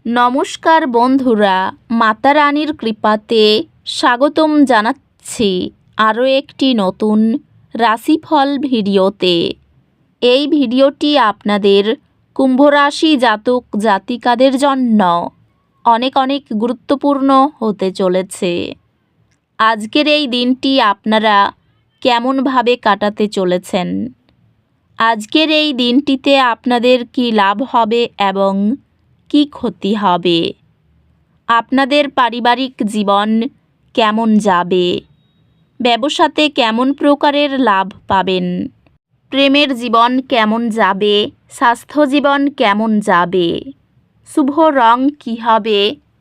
নমস্কার বন্ধুরা, মাতা রানীর কৃপাতে স্বাগতম জানাচ্ছি আরও একটি নতুন রাশিফল ভিডিওতে। এই ভিডিওটি আপনাদের কুম্ভ রাশি জাতক জাতিকাদের জন্য অনেক অনেক গুরুত্বপূর্ণ হতে চলেছে। আজকের এই দিনটি আপনারা কেমনভাবে কাটাতে চলেছেন, আজকের এই দিনটিতে আপনাদের কি লাভ হবে এবং কি ক্ষতি হবে, আপনাদের পারিবারিক জীবন কেমন যাবে, ব্যবসাতে কেমন প্রকারের লাভ পাবেন, প্রেমের জীবন কেমন যাবে, স্বাস্থ্য জীবন কেমন যাবে, শুভ রং কী হবে,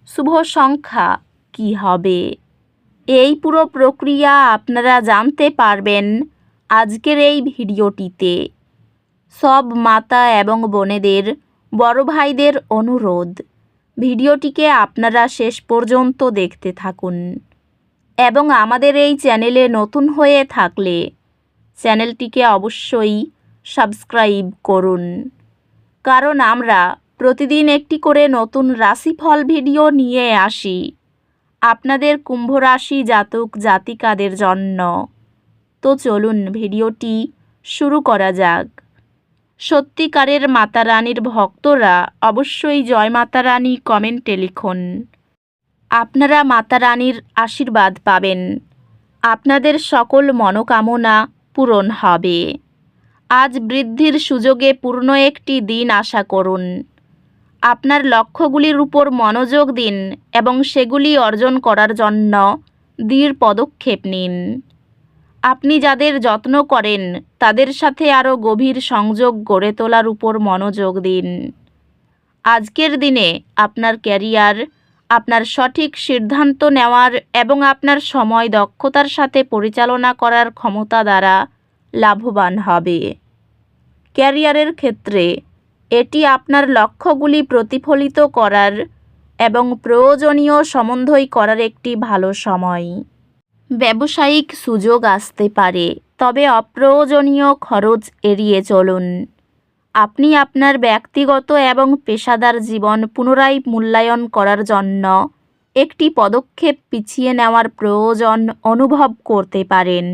শুভ সংখ্যা কী হবে, এই পুরো প্রক্রিয়া আপনারা জানতে পারবেন আজকের এই ভিডিওটিতে। সব মাতা এবং বোনেদের, বড় ভাইদের অনুরোধ, ভিডিওটিকে আপনারা শেষ পর্যন্ত দেখতে থাকুন এবং আমাদের এই চ্যানেলে নতুন হয়ে থাকলে চ্যানেলটিকে অবশ্যই সাবস্ক্রাইব করুন, কারণ আমরা প্রতিদিন একটি করে নতুন রাশিফল ভিডিও নিয়ে আসি আপনাদের কুম্ভ রাশি জাতক জাতিকাদের জন্য। তো চলুন ভিডিওটি শুরু করা যাক। সত্যিকারের মাতা রানীর ভক্তরা অবশ্যই জয় মাতা রানী কমেন্টে লিখুন। আপনারা মাতা রানীর আশীর্বাদ পাবেন, আপনাদের সকল মনোকামনা পূরণ হবে। আজ বৃদ্ধির সুযোগে পূর্ণ একটি দিন আশা করুন। আপনার লক্ষ্যগুলির উপর মনোযোগ দিন এবং সেগুলি অর্জন করার জন্য দৃঢ় পদক্ষেপ নিন। আপনি যাদের যত্ন করেন তাদের সাথে আরও গভীর সংযোগ গড়ে তোলার উপর মনোযোগ দিন। আজকের দিনে আপনার ক্যারিয়ার, আপনার সঠিক সিদ্ধান্ত নেওয়ার এবং আপনার সময় দক্ষতার সাথে পরিচালনা করার ক্ষমতা দ্বারা লাভবান হবে। ক্যারিয়ারের ক্ষেত্রে এটি আপনার লক্ষ্যগুলি প্রতিফলিত করার এবং প্রয়োজনীয় সমন্বয় করার একটি ভালো সময়। ব্যবসায়িক সুযোগ আসতে পারে, তবে অপ্রয়োজনীয় খরচ এড়িয়ে চলুন। আপনি আপনার ব্যক্তিগত এবং পেশাদার জীবন পুনরায় মূল্যায়ন করার জন্য একটি পদক্ষেপ পিছিয়ে নেওয়ার প্রয়োজন অনুভব করতে পারেন।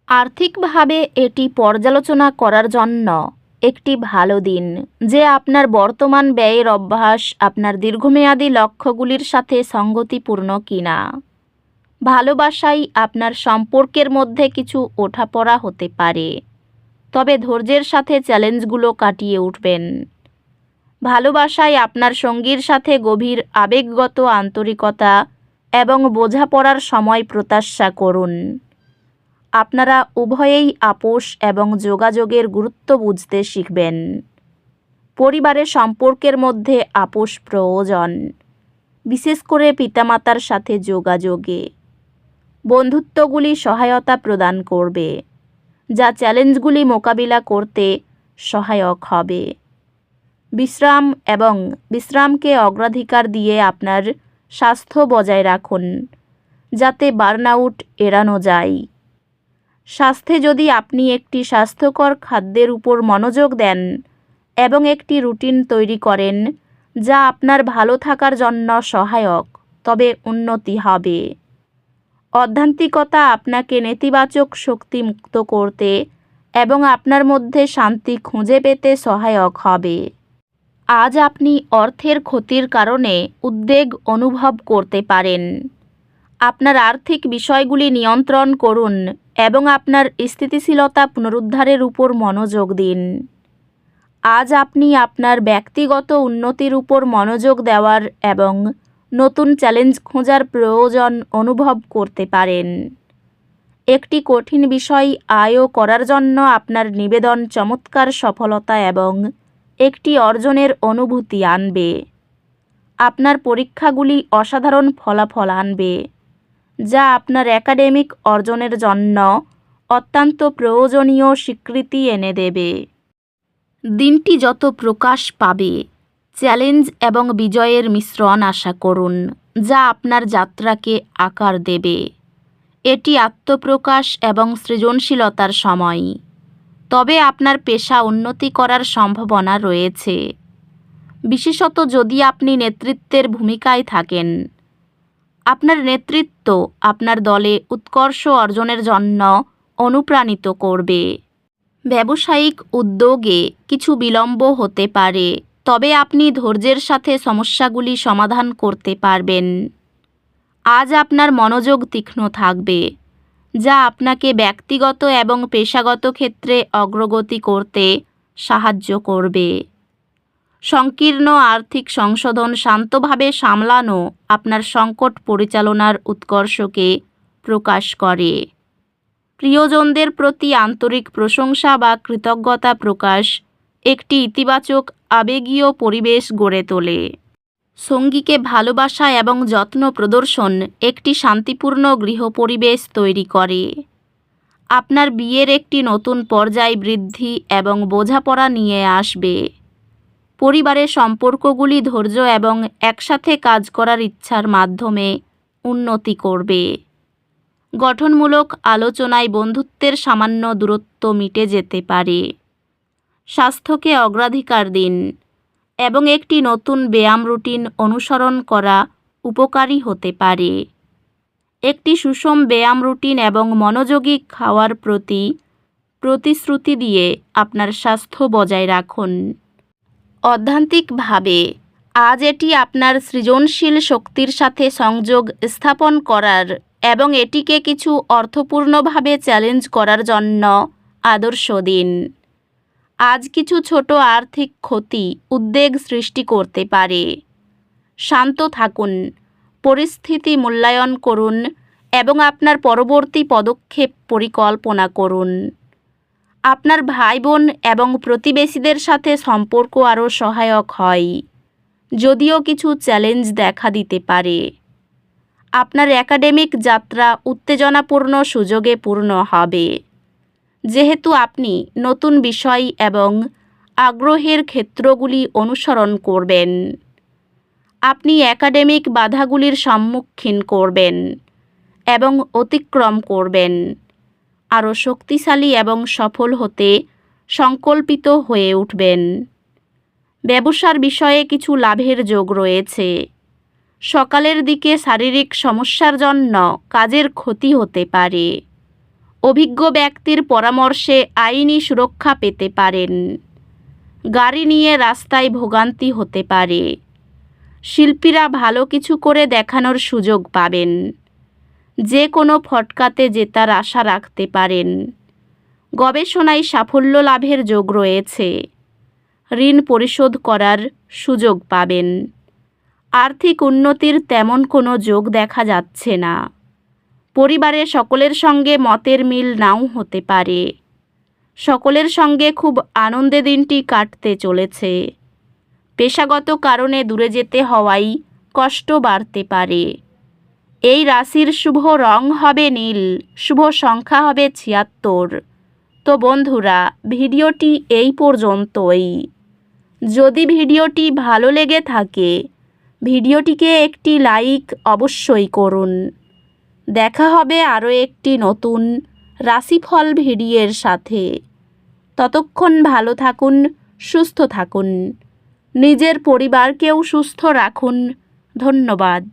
আর্থিকভাবে এটি পর্যালোচনা করার জন্য একটি ভালো দিন যে আপনার বর্তমান ব্যয়ের অভ্যাস আপনার দীর্ঘমেয়াদী লক্ষ্যগুলির সাথে সঙ্গতিপূর্ণ কিনা। ভালোবাসায় আপনার সম্পর্কের মধ্যে কিছু ওঠাপড়া হতে পারে, তবে ধৈর্যের সাথে চ্যালেঞ্জগুলো কাটিয়ে উঠবেন। ভালোবাসায় আপনার সঙ্গীর সাথে গভীর আবেগগত আন্তরিকতা এবং বোঝাপড়ার সময় প্রত্যাশা করুন। আপনারা উভয়েই আপোষ এবং যোগাযোগের গুরুত্ব বুঝতে শিখবেন। পরিবারের সম্পর্কের মধ্যে আপোষ প্রয়োজন, বিশেষ করে পিতামাতার সাথে যোগাযোগে। বন্ধুত্বগুলি সহায়তা প্রদান করবে, যা চ্যালেঞ্জগুলি মোকাবিলা করতে সহায়ক হবে। বিশ্রামকে অগ্রাধিকার দিয়ে আপনার স্বাস্থ্য বজায় রাখুন, যাতে বার্নআউট এড়ানো যায়। স্বাস্থ্যে যদি আপনি একটি স্বাস্থ্যকর খাদ্যের উপর মনোযোগ দেন এবং একটি রুটিন তৈরি করেন যা আপনার ভালো থাকার জন্য সহায়ক, তবে উন্নতি হবে। আধ্যাত্মিকতা আপনাকে নেতিবাচক শক্তি মুক্ত করতে এবং আপনার মধ্যে শান্তি খুঁজে পেতে সহায়ক হবে। আজ আপনি অর্থের ক্ষতির কারণে উদ্বেগ অনুভব করতে পারেন। আপনার আর্থিক বিষয়গুলি নিয়ন্ত্রণ করুন এবং আপনার স্থিতিশীলতা পুনরুদ্ধারের উপর মনোযোগ দিন। আজ আপনি আপনার ব্যক্তিগত উন্নতির উপর মনোযোগ দেওয়ার এবং নতুন চ্যালেঞ্জ খোঁজার প্রয়োজন অনুভব করতে পারেন। একটি কঠিন বিষয় আয়ও করার জন্য আপনার নিবেদন চমৎকার সফলতা এবং একটি অর্জনের অনুভূতি আনবে। আপনার পরীক্ষাগুলি অসাধারণ ফলাফল আনবে, যা আপনার একাডেমিক অর্জনের জন্য অত্যন্ত প্রয়োজনীয় স্বীকৃতি এনে দেবে। দিনটি যত প্রকাশ পাবে, চ্যালেঞ্জ এবং বিজয়ের মিশ্রণ আশা করুন, যা আপনার যাত্রাকে আকার দেবে। এটি আত্মপ্রকাশ এবং সৃজনশীলতার সময়, তবে আপনার পেশা উন্নতি করার সম্ভাবনা রয়েছে। বিশেষত যদি আপনি নেতৃত্বের ভূমিকায় থাকেন। আপনার নেতৃত্ব আপনার দলে উৎকর্ষ অর্জনের জন্য অনুপ্রাণিত করবে। ব্যবসায়িক উদ্যোগে কিছু বিলম্ব হতে পারে, তবে আপনি ধৈর্যের সাথে সমস্যাগুলি সমাধান করতে পারবেন। আজ আপনার মনোযোগ তীক্ষ্ণ থাকবে, যা আপনাকে ব্যক্তিগত এবং পেশাগত ক্ষেত্রে অগ্রগতি করতে সাহায্য করবে। সংকীর্ণ আর্থিক সংশোধন শান্তভাবে সামলানো আপনার সংকট পরিচালনার উৎকর্ষকে প্রকাশ করে। প্রিয়জনদের প্রতি আন্তরিক প্রশংসা বা কৃতজ্ঞতা প্রকাশ একটি ইতিবাচক আবেগীয় পরিবেশ গড়ে তোলে। সঙ্গীকে ভালোবাসা এবং যত্ন প্রদর্শন একটি শান্তিপূর্ণ গৃহ পরিবেশ তৈরি করে। আপনার বিয়ের একটি নতুন পর্যায় বৃদ্ধি এবং বোঝাপড়া নিয়ে আসবে। পরিবারের সম্পর্কগুলি ধৈর্য এবং একসাথে কাজ করার ইচ্ছার মাধ্যমে উন্নতি করবে। গঠনমূলক আলোচনায় বন্ধুত্বের সামান্য দূরত্ব মিটে যেতে পারে। স্বাস্থ্যকে অগ্রাধিকার দিন এবং একটি নতুন ব্যায়াম রুটিন অনুসরণ করা উপকারী হতে পারে। একটি সুষম ব্যায়াম রুটিন এবং মনোযোগী খাওয়ার প্রতি প্রতিশ্রুতি দিয়ে আপনার স্বাস্থ্য বজায় রাখুন। অধ্যাত্মিকভাবে আজ এটি আপনার সৃজনশীল শক্তির সাথে সংযোগ স্থাপন করার এবং এটিকে কিছু অর্থপূর্ণভাবে চ্যালেঞ্জ করার জন্য আদর্শ দিন। আজ কিছু ছোট আর্থিক ক্ষতি উদ্বেগ সৃষ্টি করতে পারে। শান্ত থাকুন, পরিস্থিতি মূল্যায়ন করুন এবং আপনার পরবর্তী পদক্ষেপ পরিকল্পনা করুন। আপনার ভাই বোন এবং প্রতিবেশীদের সাথে সম্পর্ক আরও সহায়ক হয়, যদিও কিছু চ্যালেঞ্জ দেখা দিতে পারে। আপনার একাডেমিক যাত্রা উত্তেজনাপূর্ণ সুযোগে পূর্ণ হবে, যেহেতু আপনি নতুন বিষয় এবং আগ্রহের ক্ষেত্রগুলি অনুসরণ করবেন। আপনি একাডেমিক বাধাগুলির সম্মুখীন করবেন এবং অতিক্রম করবেন, আরও শক্তিশালী এবং সফল হতে সংকল্পিত হয়ে উঠবেন। ব্যবসার বিষয়ে কিছু লাভের যোগ রয়েছে। সকালের দিকে শারীরিক সমস্যার জন্য কাজের ক্ষতি হতে পারে। অভিজ্ঞ ব্যক্তির পরামর্শে আইনি সুরক্ষা পেতে পারেন। গাড়ি নিয়ে রাস্তায় ভোগান্তি হতে পারে। শিল্পীরা ভালো কিছু করে দেখানোর সুযোগ পাবেন। যে কোনো ফটকাতে জেতার আশা রাখতে পারেন। গবেষণায় সাফল্য লাভের যোগ রয়েছে। ঋণ পরিশোধ করার সুযোগ পাবেন। আর্থিক উন্নতির তেমন কোনো যোগ দেখা যাচ্ছে না। পরিবারের সকলের সঙ্গে মতের মিল নাও হতে পারে। সকলের সঙ্গে খুব আনন্দে দিনটি কাটতে চলেছে। পেশাগত কারণে দূরে যেতে হওয়ায় কষ্ট বাড়তে পারে। এই রাশির শুভ রং হবে নীল, শুভ সংখ্যা হবে 76। তো বন্ধুরা, ভিডিওটি এই পর্যন্তই। যদি ভিডিওটি ভালো লেগে থাকে, ভিডিওটিকে একটি লাইক অবশ্যই করুন। দেখা হবে আরও একটি নতুন রাশিফল ভিডিওর সাথে। ততক্ষণ ভালো থাকুন, সুস্থ থাকুন, নিজের পরিবারকেও সুস্থ রাখুন। ধন্যবাদ।